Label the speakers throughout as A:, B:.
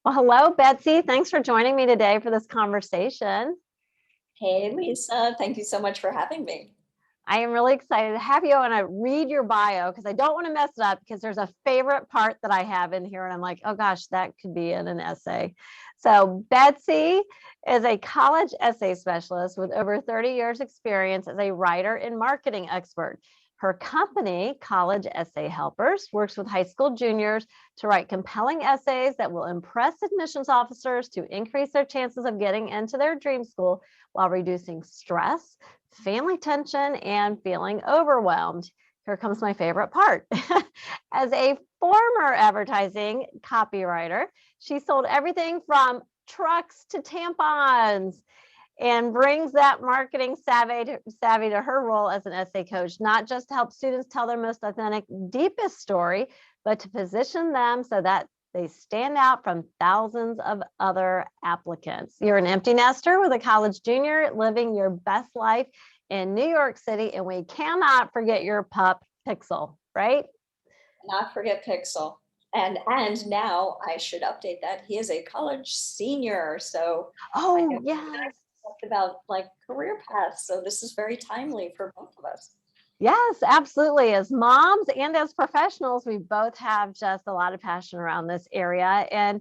A: Well, hello, Betsy. Thanks for joining me today for this conversation.
B: Hey, Lisa, thank you so much for having me.
A: I am really excited to have you. I want to read your bio because I don't want to mess it up because there's a favorite part that I have in here. And I'm like, oh gosh, that could be in an essay. So, Betsy is a college essay specialist with over 30 years' experience as a writer and marketing expert. Her company, College Essay Helpers, works with high school juniors to write compelling essays that will impress admissions officers to increase their chances of getting into their dream school while reducing stress, family tension, and feeling overwhelmed. Here comes my favorite part. As a former advertising copywriter, she sold everything from trucks to tampons and brings that marketing savvy to her role as an essay coach, not just to help students tell their most authentic, deepest story, but to position them so that they stand out from thousands of other applicants. You're an empty nester with a college junior living your best life in New York City, and we cannot forget your pup, Pixel, right?
B: Not forget Pixel. And now I should update that. He is a college senior. So I know
A: Oh,
B: you and I
A: yes.
B: talked about like career paths. So this is very timely for both of us.
A: Yes, absolutely. As moms and as professionals, we both have just a lot of passion around this area. And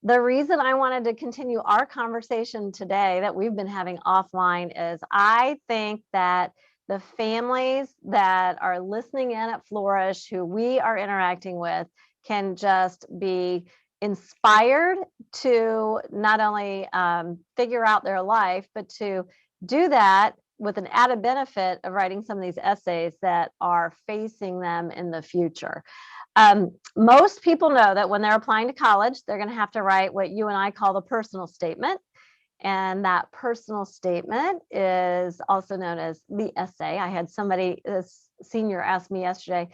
A: the reason I wanted to continue our conversation today that we've been having offline is I think that the families that are listening in at Flourish, who we are interacting with, can just be inspired to not only figure out their life, but to do that with an added benefit of writing some of these essays that are facing them in the future. Most people know that when they're applying to college, they're going to have to write what you and I call the personal statement. And that personal statement is also known as the essay. I had somebody, this senior, asked me yesterday,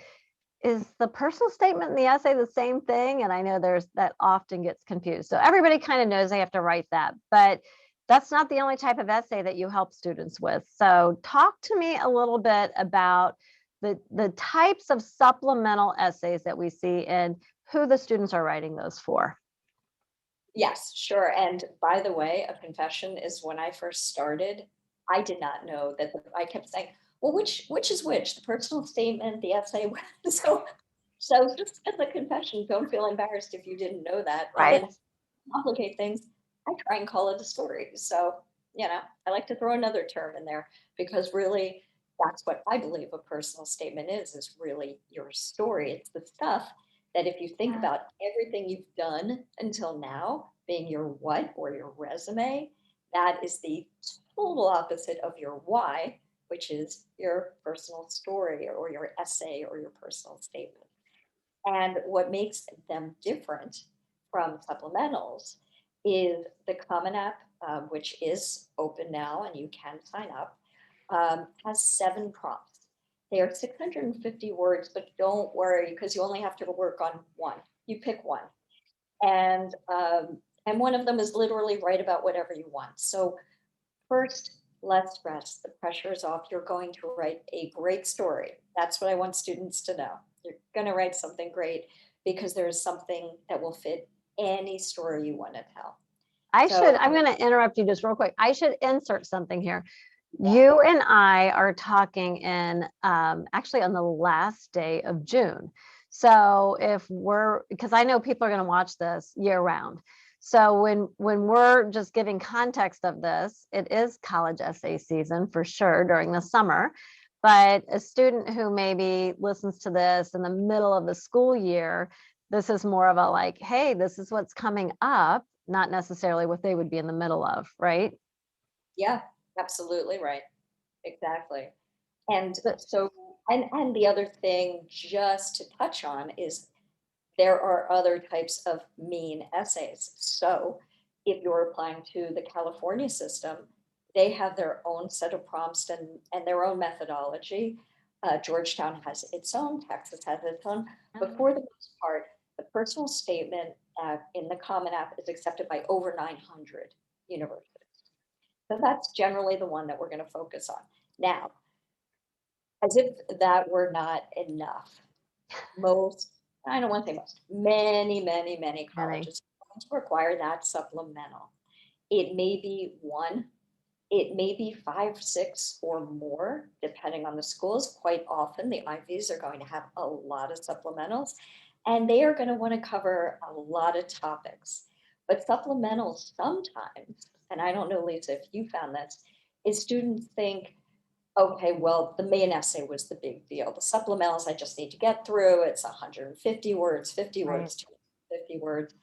A: is the personal statement and the essay the same thing? And I know there's that often gets confused. So everybody kind of knows they have to write that, but that's not the only type of essay that you help students with. So talk to me a little bit about the types of supplemental essays that we see and who the students are writing those for.
B: Yes, sure. And by the way, a confession is when I first started, I did not know that I kept saying, well, which is which? The personal statement, the essay. So so just as a confession, don't feel embarrassed if you didn't know that. And
A: Right.
B: then complicate things, I try and call it a story. So, I like to throw another term in there because really that's what I believe a personal statement is really your story. It's the stuff that if you think about everything you've done until now being your what or your resume, that is the total opposite of your why, which is your personal story or your essay or your personal statement. And what makes them different from supplementals is the Common App, which is open now and you can sign up, has 7 prompts. They are 650 words, but don't worry because you only have to work on one. You pick one, and and one of them is literally write about whatever you want. So first, less stress. The pressure is off. You're going to write a great story. That's what I want students to know. You're going to write something great because there's something that will fit any story you want to tell. So,
A: I'm going to interrupt you just real quick. I should insert something here.
B: yeah,
A: You and I are talking in actually on the last day of June. So because I know people are going to watch this year round. So when we're just giving context of this, it is college essay season for sure during the summer. But a student who maybe listens to this in the middle of the school year, this is more of a like, hey, this is what's coming up, not necessarily what they would be in the middle of, right?
B: yeah, absolutely right. Exactly. And
A: But
B: so, and the other thing just to touch on is there are other types of mean essays. So if you're applying to the California system, they have their own set of prompts and their own methodology. Georgetown has its own, Texas has its own, but for the most part, the personal statement in the Common App is accepted by over 900 universities. So that's generally the one that we're going to focus on. Now, as if that were not enough, most, I don't want to say most, many
A: Penny.
B: colleges to require that supplemental. It may be one, it may be 5, 6, or more, depending on the schools. Quite often, the IVs are going to have a lot of supplementals, and they are going to want to cover a lot of topics. But supplementals sometimes, and I don't know, Lisa, if you found this, is students think, okay, well, the main essay was the big deal. The supplementals I just need to get through. It's 150 words, 50
A: Right.
B: words, 250 words.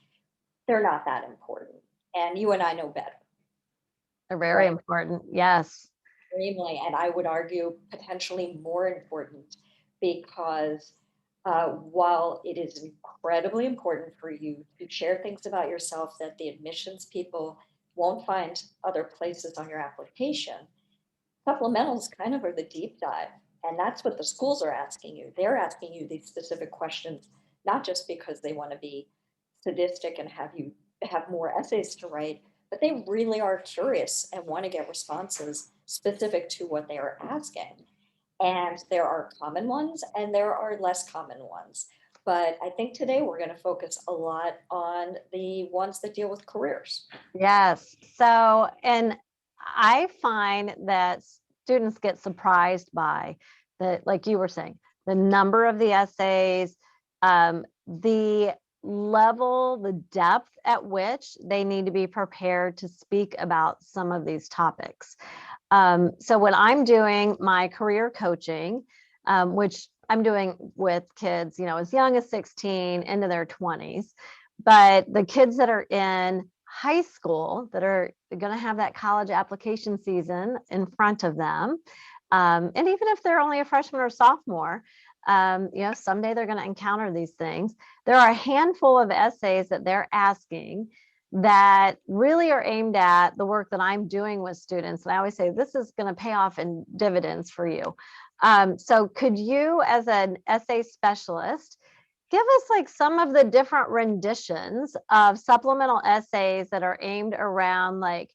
B: They're not that important. And you and I know better,
A: They're very
B: right?
A: important. Yes.
B: Extremely, and I would argue potentially more important, because while it is incredibly important for you to share things about yourself that the admissions people won't find other places on your application, supplementals kind of are the deep dive. And that's what the schools are asking you. They're asking you these specific questions, not just because they want to be sadistic and have you have more essays to write, but they really are curious and want to get responses specific to what they are asking. And there are common ones and there are less common ones. But I think today we're going to focus a lot on the ones that deal with careers.
A: Yes. So, and I find that students get surprised by the, like you were saying, the number of the essays, the level, the depth at which they need to be prepared to speak about some of these topics. So when I'm doing my career coaching, which I'm doing with kids, as young as 16 into their 20s, but the kids that are in high school that are going to have that college application season in front of them, and even if they're only a freshman or sophomore, someday they're going to encounter these things. There are a handful of essays that they're asking that really are aimed at the work that I'm doing with students. And I always say, this is going to pay off in dividends for you. So could you, as an essay specialist, give us like some of the different renditions of supplemental essays that are aimed around like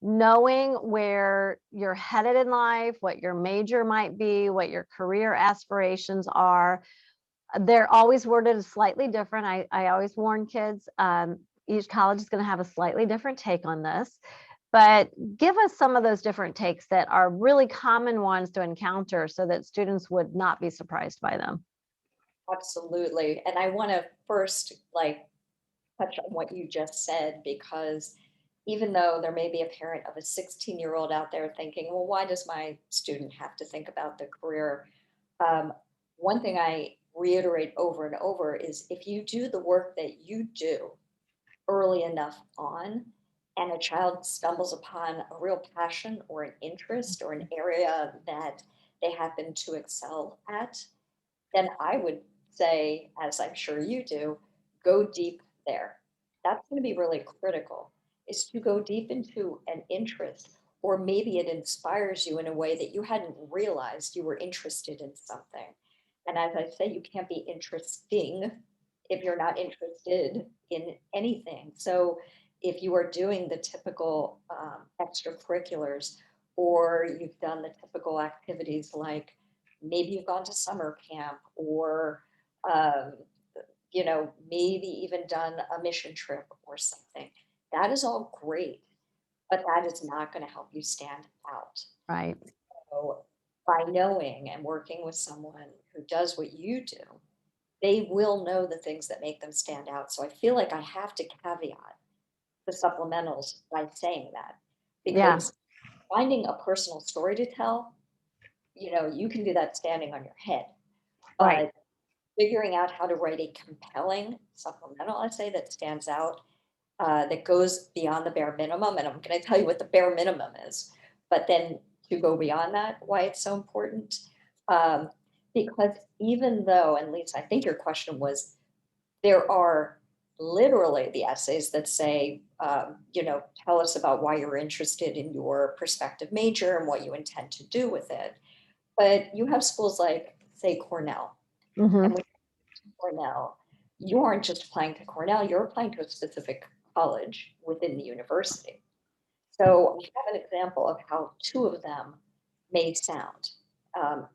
A: knowing where you're headed in life, what your major might be, what your career aspirations are. They're always worded slightly different. I always warn kids, each college is going to have a slightly different take on this, but give us some of those different takes that are really common ones to encounter so that students would not be surprised by them.
B: Absolutely. And I want to first touch on what you just said, because even though there may be a parent of a 16-year-old out there thinking, well, why does my student have to think about the career? Um, One thing I reiterate over and over is if you do the work that you do early enough on, and a child stumbles upon a real passion or an interest or an area that they happen to excel at, then I would say, as I'm sure you do, go deep there. That's going to be really critical, is to go deep into an interest, or maybe it inspires you in a way that you hadn't realized you were interested in something. And as I say, you can't be interesting if you're not interested in anything. So if you are doing the typical extracurriculars, or you've done the typical activities like maybe you've gone to summer camp, or um, maybe even done a mission trip or something, that is all great, but that is not going to help you stand out.
A: Right.
B: So by knowing and working with someone who does what you do, they will know the things that make them stand out. So I feel like I have to caveat the supplementals by saying that,
A: Yeah.
B: because finding a personal story to tell, you can do that standing on your head.
A: Right.
B: But figuring out how to write a compelling supplemental essay that stands out, that goes beyond the bare minimum, and I'm going to tell you what the bare minimum is, but then to go beyond that, why it's so important. Um, because even though, and Lisa, I think your question was, there are literally the essays that say, tell us about why you're interested in your prospective major and what you intend to do with it. But you have schools like, say, Cornell.
A: Hmm.
B: And when Cornell, you aren't just applying to Cornell, you're applying to a specific college within the university. So I have an example of how two of them may sound,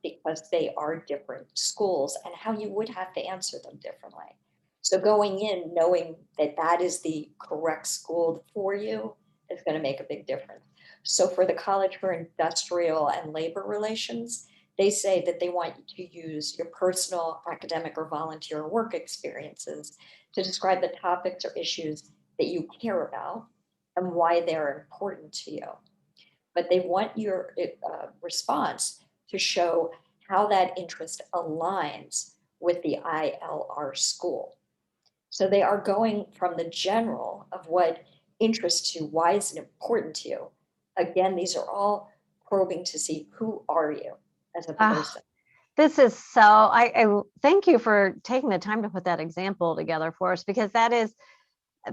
B: because they are different schools and how you would have to answer them differently. So going in, knowing that that is the correct school for you is going to make a big difference. So for the College for Industrial and Labor Relations, they say that they want you to use your personal, academic, or volunteer work experiences to describe the topics or issues that you care about and why they're important to you. But they want your response to show how that interest aligns with the ILR school. So they are going from the general of what interests you, why is it important to you? Again, these are all probing to see who are you as a
A: Ah,
B: person.
A: this is so, I thank you for taking the time to put that example together for us, because that is,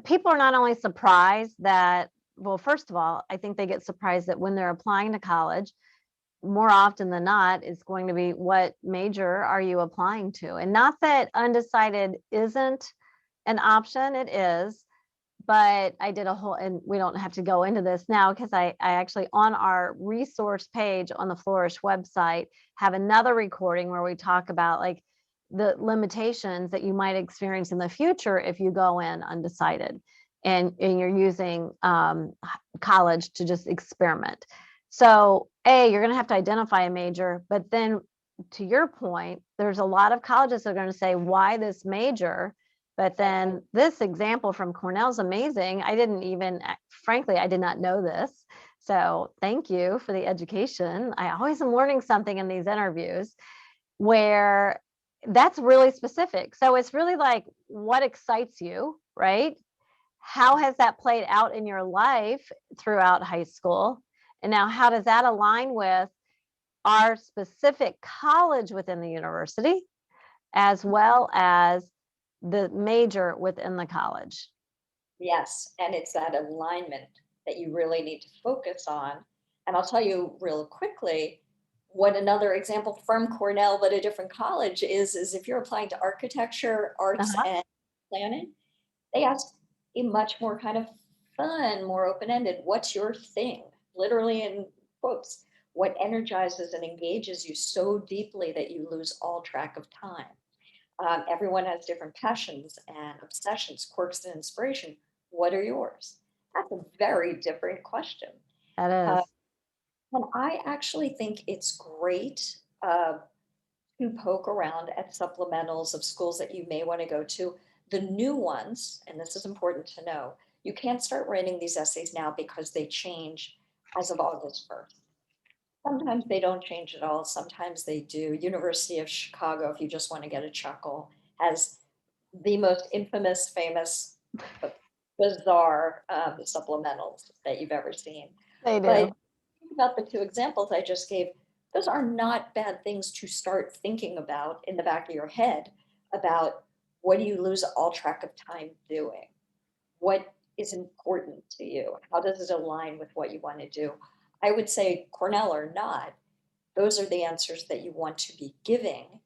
A: people are not only surprised that, well, first of all, I think they get surprised that when they're applying to college, more often than not, it's going to be, what major are you applying to? And not that undecided isn't an option, it is. But I did a whole, and we don't have to go into this now, because I actually, on our resource page on the Flourish website, have another recording where we talk about like the limitations that you might experience in the future if you go in undecided and you're using college to just experiment. So you're going to have to identify a major, but then, to your point, there's a lot of colleges that are going to say, why this major? But then this example from Cornell is amazing. I didn't even, frankly, I did not know this. So thank you for the education. I always am learning something in these interviews, where that's really specific. So it's really like, what excites you, right? How has that played out in your life throughout high school? And now, how does that align with our specific college within the university, as well as the major within the college?
B: Yes, and it's that alignment that you really need to focus on. And I'll tell you real quickly what another example from Cornell, but a different college is if you're applying to architecture, arts,
A: Uh-huh.
B: and planning, they ask a much more kind of fun, more open-ended, what's your thing? Literally in quotes, what energizes and engages you so deeply that you lose all track of time? Everyone has different passions and obsessions, quirks, and inspiration. What are yours? That's a very different question.
A: That
B: Uh,
A: is.
B: and I actually think it's great to poke around at supplementals of schools that you may want to go to. The new ones, and this is important to know, you can't start writing these essays now because they change as of August 1st. Sometimes they don't change at all. Sometimes they do. University of Chicago, if you just want to get a chuckle, has the most infamous, famous, but bizarre supplementals that you've ever seen.
A: They
B: But
A: do.
B: think about the two examples I just gave. Those are not bad things to start thinking about in the back of your head about what do you lose all track of time doing? What is important to you? How does it align with what you want to do? I would say Cornell or not, those are the answers that you want to be giving.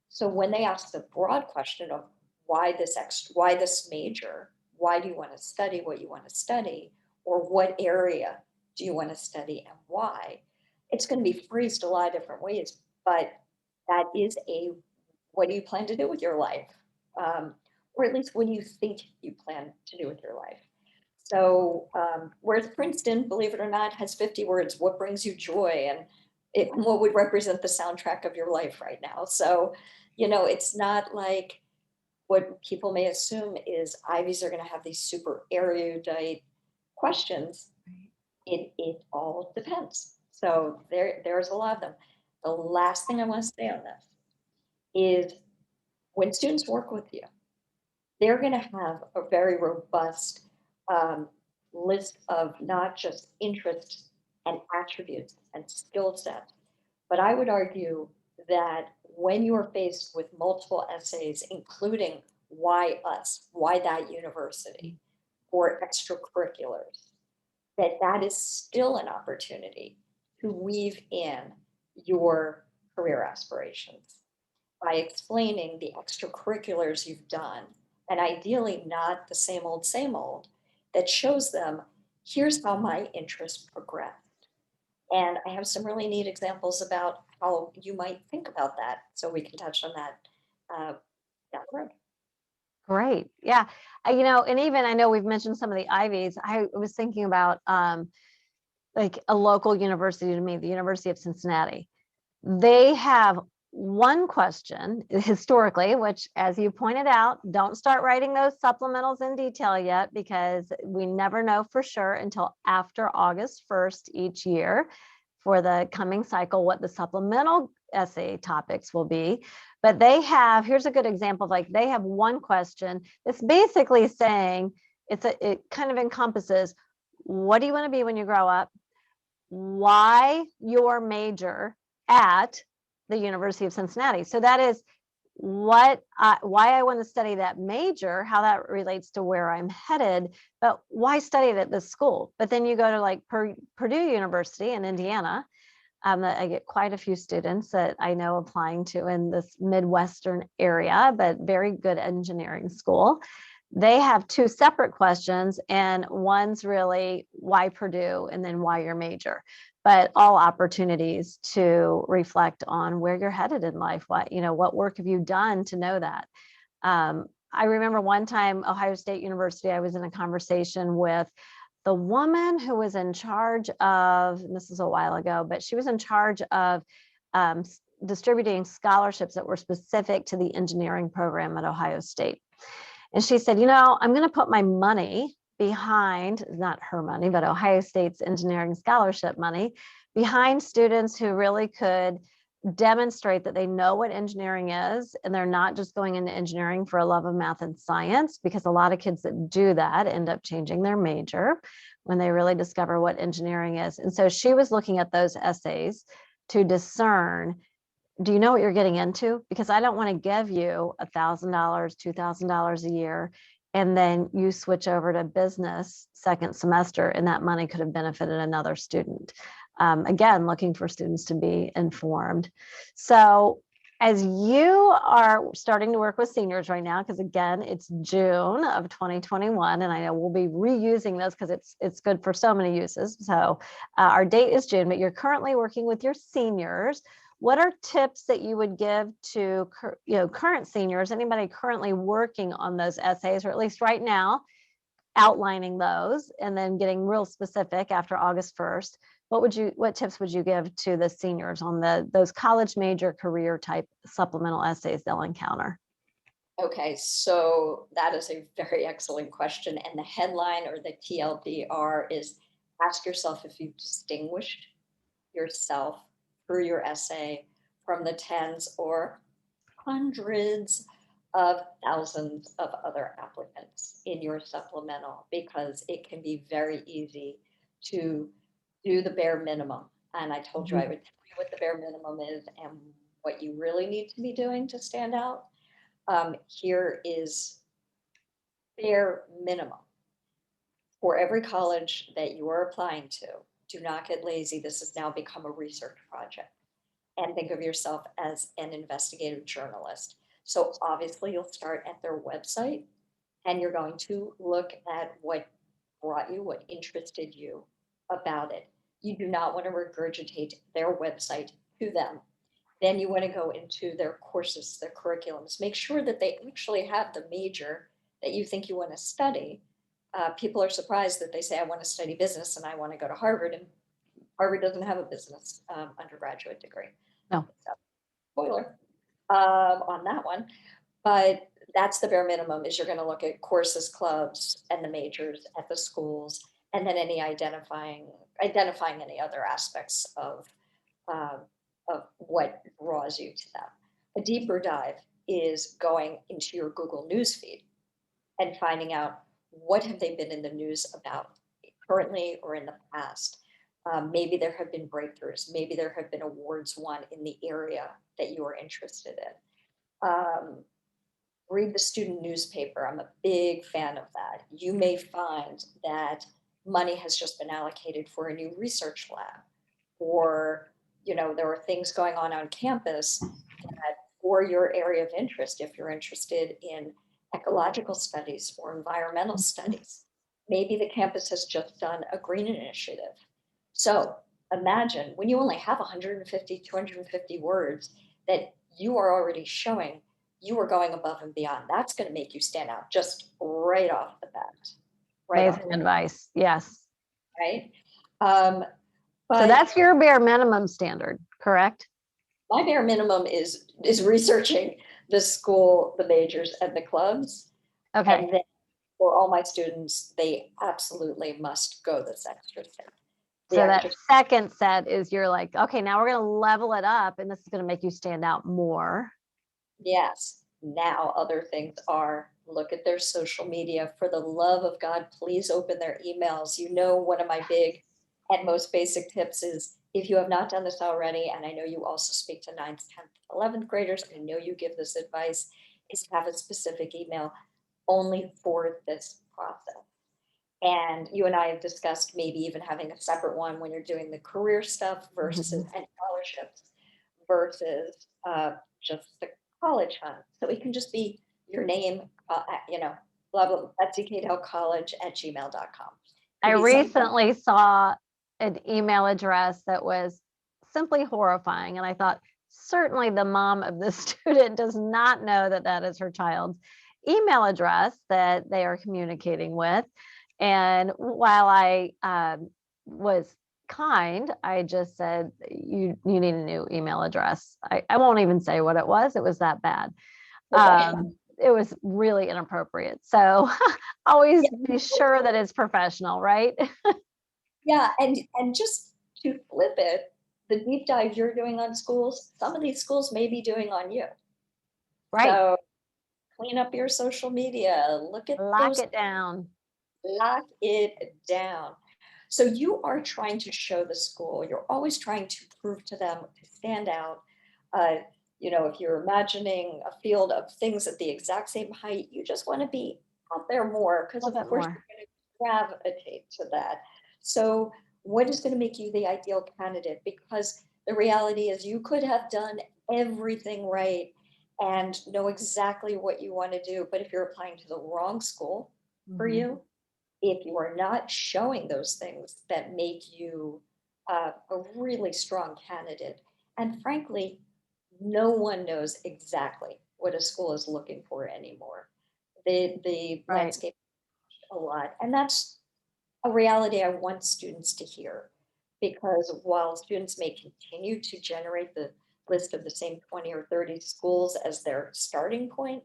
B: So when they ask the broad question of why this major, why do you want to study what you want to study, or what area do you want to study and why, it's going to be phrased a lot of different ways. But that is a what do you plan to do with your life, or at least what do you think you plan to do with your life? So, whereas Princeton, believe it or not, has 50 words, what brings you joy? And what would represent the soundtrack of your life right now? So, it's not like what people may assume is Ivies are going to have these super erudite questions. It all depends. So there's a lot of them. The last thing I want to say on this is when students work with you, they're going to have a very robust um, list of not just interests and attributes and skill sets, but I would argue that when you are faced with multiple essays, including why us, why that university, or extracurriculars, that is still an opportunity to weave in your career aspirations by explaining the extracurriculars you've done, and ideally not the same old, that shows them here's how my interests progressed. And I have some really neat examples about how you might think about that. So we can touch on that uh, down the road.
A: Great. Yeah. And even I know we've mentioned some of the Ivies. I was thinking about like a local university to me, the University of Cincinnati. They have one question historically, which, as you pointed out, don't start writing those supplementals in detail yet, because we never know for sure until after August 1st each year for the coming cycle what the supplemental essay topics will be. But here's a good example of, like, they have one question that's basically saying, it kind of encompasses, what do you want to be when you grow up? Why your major at the University of Cincinnati? So that is why I want to study that major, how that relates to where I'm headed, but why study it at this school? But then you go to like Purdue University in Indiana. I get quite a few students that I know applying to in this Midwestern area, but very good engineering school. They have two separate questions, and one's really why Purdue and then why your major, but all opportunities to reflect on where you're headed in life. What work have you done to know that? I remember one time, Ohio State University, I was in a conversation with the woman who was in charge of, and this is a while ago, but she was in charge of distributing scholarships that were specific to the engineering program at Ohio State. And she said, I'm going to put my money behind, not her money, but Ohio State's engineering scholarship money behind students who really could demonstrate that they know what engineering is, and they're not just going into engineering for a love of math and science, because a lot of kids that do that end up changing their major when they really discover what engineering is. And so she was looking at those essays to discern, do you know what you're getting into? Because I don't want to give you $1,000, $2,000 a year, and then you switch over to business second semester, and that money could have benefited another student. Again, looking for students to be informed. So as you are starting to work with seniors right now, because again, it's June of 2021, and I know we'll be reusing this because it's good for so many uses. So our date is June, but you're currently working with your seniors. What are tips that you would give to current seniors, anybody currently working on those essays, or at least right now, outlining those and then getting real specific after August 1st? What tips would you give to the seniors on those college major career type supplemental essays they'll encounter?
B: Okay, so that is a very excellent question. And the headline, or the TLDR, is ask yourself if you've distinguished yourself through your essay from the tens or hundreds of thousands of other applicants in your supplemental, because it can be very easy to do the bare minimum. And I told you I would tell you what the bare minimum is and what you really need to be doing to stand out. Here is bare minimum. For every college that you are applying to, do not get lazy. This has now become a research project. And think of yourself as an investigative journalist. So obviously you'll start at their website, and you're going to look at what brought you, what interested you about it. You do not want to regurgitate their website to them. Then you want to go into their courses, their curriculums. Make sure that they actually have the major that you think you want to study. People are surprised that they say, I want to study business and I want to go to Harvard, and Harvard doesn't have a business undergraduate degree.
A: No.
B: So, spoiler on that one. But that's the bare minimum, is you're going to look at courses, clubs, and the majors at the schools, and then identifying any other aspects uh, of what draws you to them. A deeper dive is going into your Google News feed and finding out what have they been in the news about currently or in the past. Maybe there have been breakthroughs. Maybe there have been awards won in the area that you are interested in. Read the student newspaper. I'm a big fan of that. You may find that money has just been allocated for a new research lab, or there are things going on campus that, for your area of interest, if you're interested in ecological studies or environmental studies, maybe the campus has just done a green initiative. So imagine when you only have 150, 250 words that you are already showing you are going above and beyond. That's going to make you stand out just right off the bat. Right off,
A: Amazing advice. Yes.
B: right?
A: So
B: But
A: that's your bare minimum standard, correct?
B: my bare minimum is researching the school, the majors, and the clubs.
A: Okay.
B: And then for all my students, they absolutely must go this extra step. The
A: So that
B: extra,
A: second set is you're like, okay, now we're going to level it up and this is going to make you stand out more.
B: yes. Now other things are look at their social media. For the love of God, please open their emails. You know, one of my big and most basic tips is if you have not done this already, and I know you also speak to 9th, 10th, 11th graders, I know you give this advice, is to have a specific email only for this process. And you and I have discussed maybe even having a separate one when you're doing the career stuff versus
A: Mhm.
B: and scholarships versus just the college hunt. So it can just be your name, blah, blah, Betsy Cadel College at gmail.com.
A: I
B: Could be something.
A: recently saw an email address that was simply horrifying. And I thought, certainly the mom of this student does not know that that is her child's email address that they are communicating with. And while I was kind, I just said, you need a new email address. I won't even say what it was. It was that bad.
B: Okay.
A: It was really inappropriate. So always
B: Yeah,
A: be sure that it's professional, right?
B: yeah, and just to flip it, the deep dive you're doing on schools, some of these schools may be doing on you.
A: Right.
B: So clean up your social media, look at
A: Lock
B: those,
A: it down.
B: lock it down. So you are trying to show the school, you're always trying to prove to them to stand out. Uh, if you're imagining a field of things at the exact same height, you just want to be out there more
A: A
B: because,
A: little
B: of
A: bit
B: course,
A: more.
B: you're going to gravitate to that. So, what is going to make you the ideal candidate? Because the reality is, you could have done everything right and know exactly what you want to do. But if you're applying to the wrong school for
A: Mhm.
B: you, if you are not showing those things that make you a really strong candidate, and frankly, no one knows exactly what a school is looking for anymore. The
A: Right.
B: landscape a lot, and that's a reality I want students to hear. Because while students may continue to generate the list of the same 20 or 30 schools as their starting point,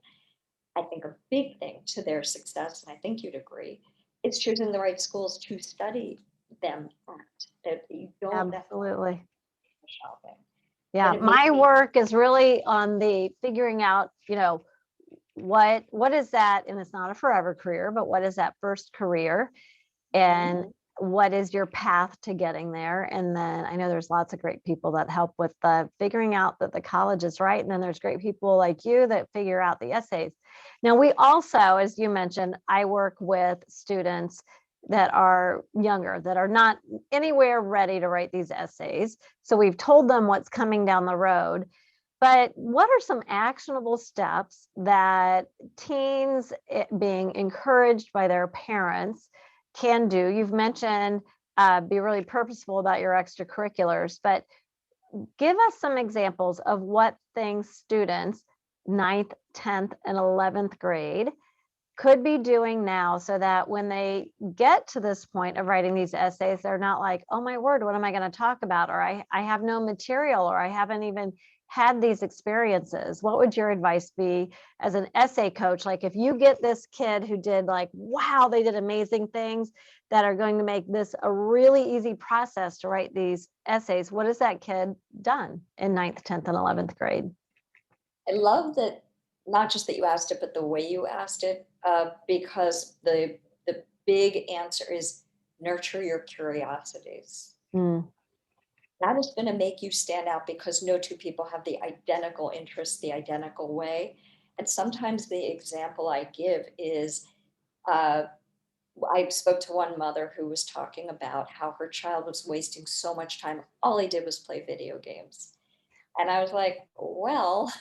B: I think a big thing to their success, and I think you'd agree, is choosing the right schools to study them at, that you don't necessarily
A: Absolutely.
B: go shopping.
A: Yeah.
B: And it may
A: My work is really on the figuring out, what is that? And it's not a forever career, but what is that first career? And what is your path to getting there? And then I know there's lots of great people that help with the figuring out that the college is right. And then there's great people like you that figure out the essays. Now, we also, as you mentioned, I work with students that are younger, that are not anywhere ready to write these essays. So we've told them what's coming down the road. But what are some actionable steps that teens being encouraged by their parents can do? You've mentioned be really purposeful about your extracurriculars, but give us some examples of what things students, 9th, 10th, and 11th grade could be doing now so that when they get to this point of writing these essays, they're not like, oh my word, what am I going to talk about? Or I have no material, or I haven't even had these experiences. What would your advice be as an essay coach? Like if you get this kid who did like, wow, they did amazing things that are going to make this a really easy process to write these essays, what has that kid done in 9th, 10th, and 11th grade?
B: I love that, not just that you asked it, but the way you asked it, because the big answer is nurture your curiosities.
A: Mm,
B: That is going to make you stand out because no two people have the identical interests the identical way. And sometimes the example I give is uh, I spoke to one mother who was talking about how her child was wasting so much time. All he did was play video games. And I was like, well,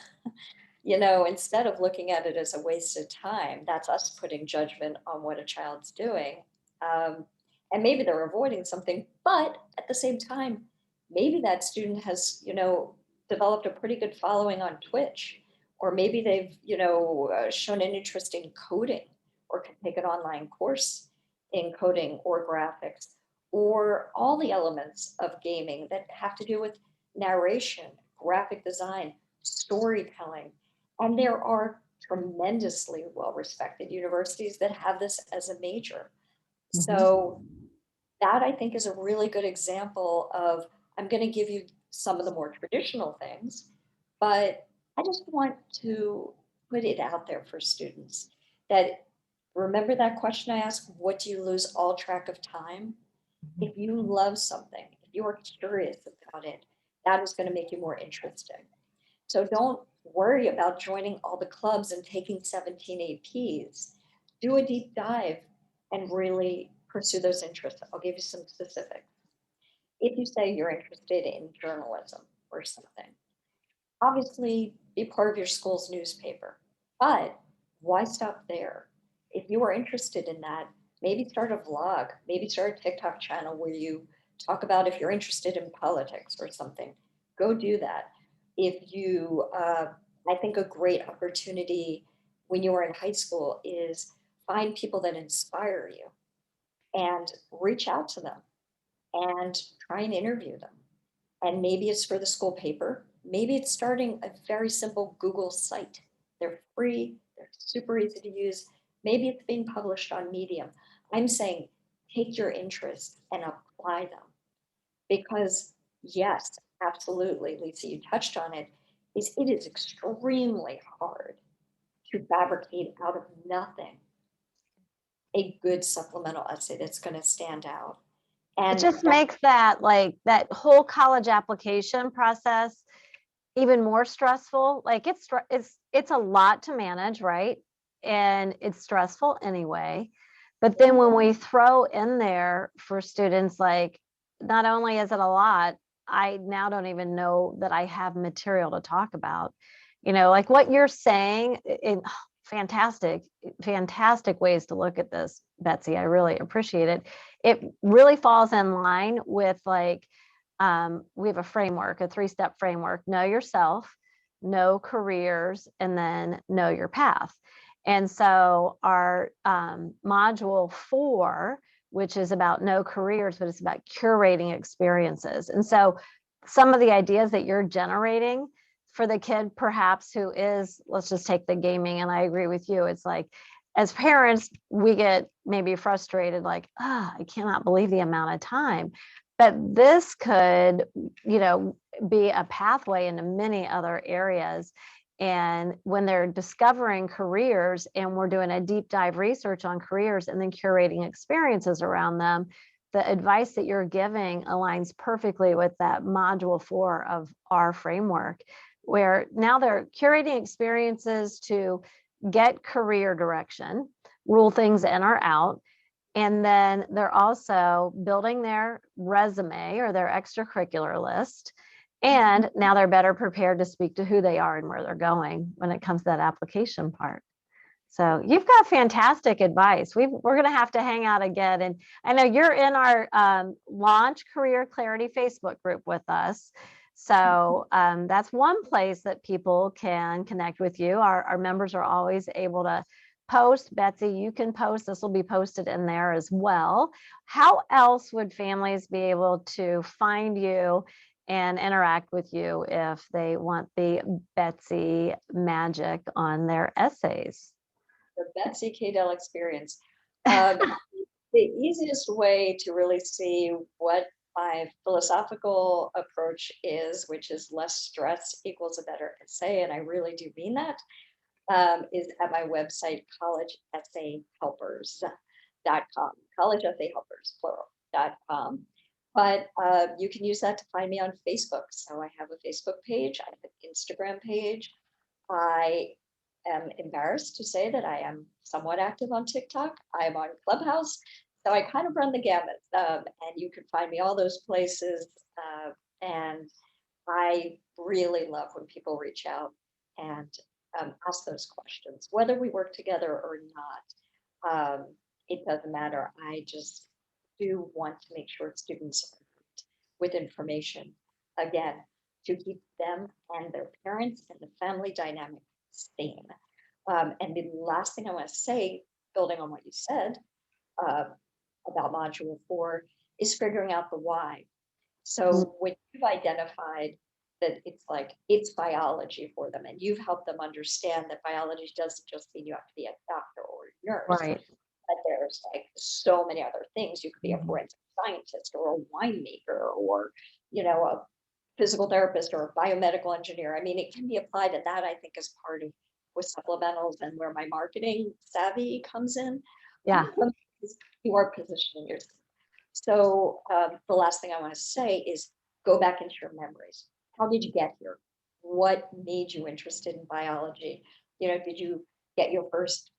B: instead of looking at it as a waste of time, that's us putting judgment on what a child's doing. Um, and maybe they're avoiding something, but at the same time, maybe that student has, developed a pretty good following on Twitch or maybe they've, shown an interest in coding or can take an online course in coding or graphics, or all the elements of gaming that have to do with narration, graphic design, storytelling. And there are tremendously well-respected universities that have this as a major.
A: Mhm.
B: So that I think is a really good example of, I'm going to give you some of the more traditional things, but I just want to put it out there for students that, remember that question I asked, what do you lose all track of time? If you love something, if you are curious about it, that is going to make you more interesting. So don't worry about joining all the clubs and taking 17 APs. Do a deep dive and really pursue those interests. I'll give you some specifics. If you say you're interested in journalism or something, obviously be part of your school's newspaper. But why stop there? If you are interested in that, maybe start a vlog, maybe start a TikTok channel where you talk about, if you're interested in politics or something, go do that. If you, I think a great opportunity when you are in high school is find people that inspire you and reach out to them and try and interview them. And maybe it's for the school paper. Maybe it's starting a very simple Google site. They're free, they're super easy to use. Maybe it's being published on Medium. I'm saying take your interests and apply them. Because yes, absolutely, Lisa, you touched on it, is it is extremely hard to fabricate out of nothing a good supplemental essay that's going to stand out.
A: It
B: And
A: just
B: that,
A: makes that like that whole college application process even more stressful. Like it's a lot to manage, right? And it's stressful anyway. But then when we throw in there for students, like not only is it a lot, I now don't even know that I have material to talk about. Like what you're saying, fantastic, fantastic ways to look at this, Betsy. I really appreciate it. It really falls in line with like we have a framework, a 3-step framework: know yourself, know careers, and then know your path. And so our module 4, which is about no careers, but it's about curating experiences. And so some of the ideas that you're generating for the kid, perhaps who is, let's just take the gaming, and I agree with you. It's like, as parents, we get maybe frustrated, like, I cannot believe the amount of time. But this could, be a pathway into many other areas. And when they're discovering careers and we're doing a deep dive research on careers and then curating experiences around them, the advice that you're giving aligns perfectly with that module 4 of our framework, where now they're curating experiences to get career direction, rule things in or out. And then they're also building their resume or their extracurricular list. And now they're better prepared to speak to who they are and where they're going when it comes to that application part. So you've got fantastic advice. We're going to have to hang out again. And I know you're in our Launch Career Clarity Facebook group with us. So that's one place that people can connect with you. Our members are always able to post. Betsy, you can post. This will be posted in there as well. How else would families be able to find you and interact with you if they want the Betsy magic on their essays?
B: the Betsy Cadel experience. Um, the easiest way to really see what my philosophical approach is, which is less stress equals a better essay, and I really do mean that, is at my website, collegeessayhelpers.com, collegeessayhelpers, plural.com. But you can use that to find me on Facebook. So I have a Facebook page, I have an Instagram page. I am embarrassed to say that I am somewhat active on TikTok. I'm on Clubhouse. So I kind of run the gamut. And you can find me all those places. And I really love when people reach out and ask those questions, whether we work together or not. It doesn't matter. I just do want to make sure students are equipped with information, again, to keep them and their parents and the family dynamic theme. And the last thing I want to say, building on what you said uh, about module 4, is figuring out the why.
A: Mm.
B: So when you've identified that it's like it's biology for them, and you've helped them understand that biology doesn't just mean you have to be a doctor or a nurse,
A: Right.
B: but there's like so many other things. You could be a
A: Mhm.
B: forensic scientist or a winemaker or, a physical therapist or a biomedical engineer. I mean, it can be applied, and that I think is part of with supplementals and where my marketing savvy comes in.
A: Yeah.
B: Is you are positioning yourself. So the last thing I want to say is go back into your memories. How did you get here? What made you interested in biology? Did you get your first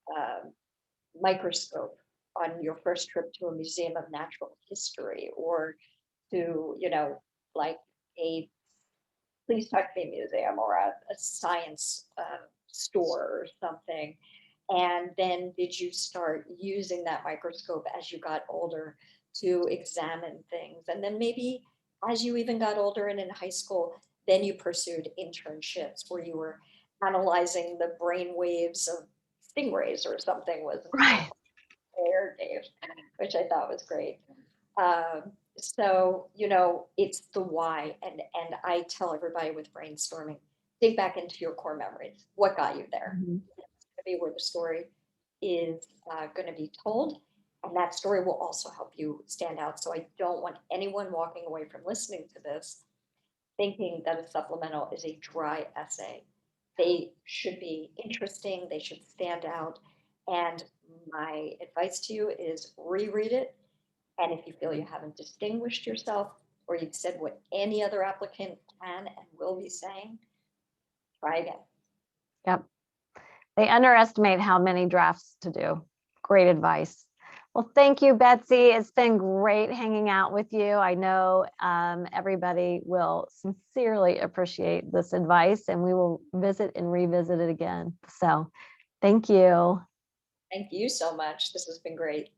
B: microscope on your first trip to a museum of natural history, or to, like a please talk to me museum or a science store or something? And then did you start using that microscope as you got older to examine things? And then maybe as you even got older and in high school, then you pursued internships where you were analyzing the brain waves of stingrays or something was an
A: Right.
B: example there, Dave, which I thought was great. So, it's the why. And I tell everybody with brainstorming, dig back into your core memories. What got you there?
A: Mhm.
B: It's going to be where the story is going to be told. And that story will also help you stand out. So I don't want anyone walking away from listening to this thinking that a supplemental is a dry essay. They should be interesting, they should stand out. And my advice to you is reread it. And if you feel you haven't distinguished yourself or you've said what any other applicant can and will be saying, try again.
A: Yep. They underestimate how many drafts to do. Great advice. Well, thank you, Betsy. It's been great hanging out with you. I know everybody will sincerely appreciate this advice, and we will visit and revisit it again. So thank you.
B: Thank you so much. This has been great.